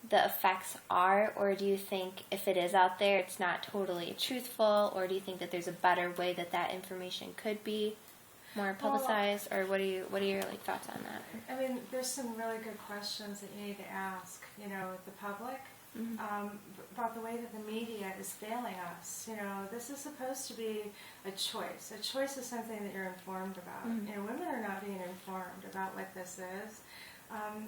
the effects are, or do you think if it is out there, it's not totally truthful, or do you think that there's a better way that that information could be more publicized, or what are your like thoughts on that? I mean, there's some really good questions that you need to ask, the public. About the way that the media is failing us. This is supposed to be a choice. A choice is something that you're informed about. Women are not being informed about what this is.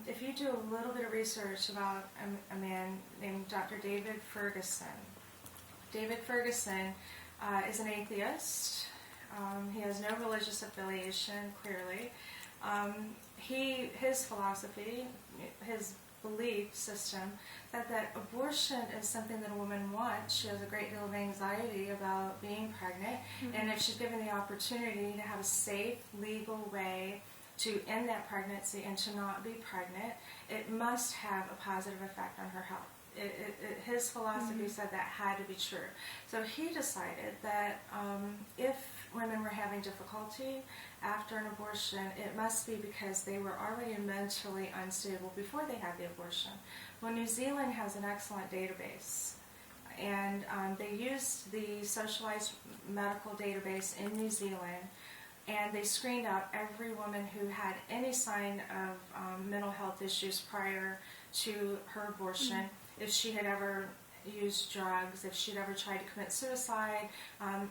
If you do a little bit of research about a man named Dr. David Ferguson. David Ferguson is an atheist. He has no religious affiliation, clearly. His philosophy, his belief system, that abortion is something that a woman wants. She has a great deal of anxiety about being pregnant, and if she's given the opportunity to have a safe, legal way to end that pregnancy and to not be pregnant, it must have a positive effect on her health. His philosophy said that had to be true. So he decided that if women were having difficulty after an abortion, it must be because they were already mentally unstable before they had the abortion. Well, New Zealand has an excellent database, and they used the socialized medical database in New Zealand, and they screened out every woman who had any sign of mental health issues prior to her abortion, if she had ever used drugs, if she'd ever tried to commit suicide,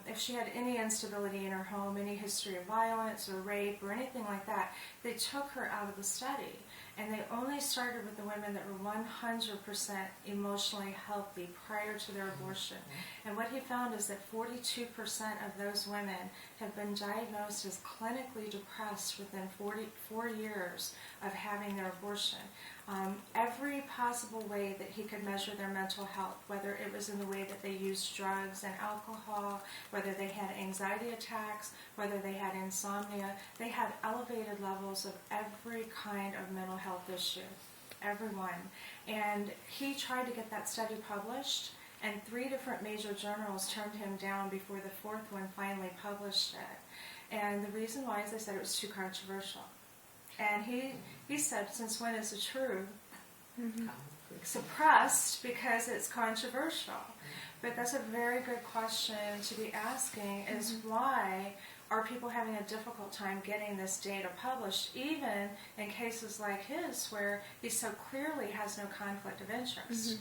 if she had any instability in her home, any history of violence or rape or anything like that. They took her out of the study, and they only started with the women that were 100% emotionally healthy prior to their abortion. And what he found is that 42% of those women have been diagnosed as clinically depressed within 4 years of having their abortion. Every possible way that he could measure their mental health, whether it was in the way that they used drugs and alcohol, whether they had anxiety attacks, whether they had insomnia, they had elevated levels of every kind of mental health issue, everyone. And he tried to get that study published, and 3 different major journals turned him down before the 4th one finally published it. And the reason why is they said it was too controversial. And he said, since when is the truth suppressed because it's controversial? But that's a very good question to be asking, is why are people having a difficult time getting this data published, even in cases like his where he so clearly has no conflict of interest.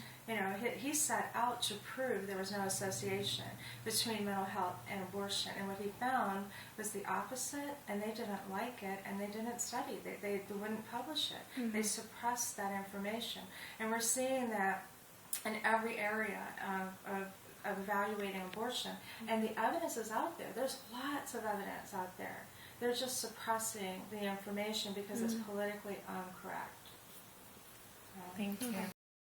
He set out to prove there was no association between mental health and abortion, and what he found was the opposite, and they didn't like it, and they didn't study. They wouldn't publish it. They suppressed that information. And we're seeing that in every area of evaluating abortion. And the evidence is out there. There's lots of evidence out there. They're just suppressing the information because it's politically incorrect. Thank you.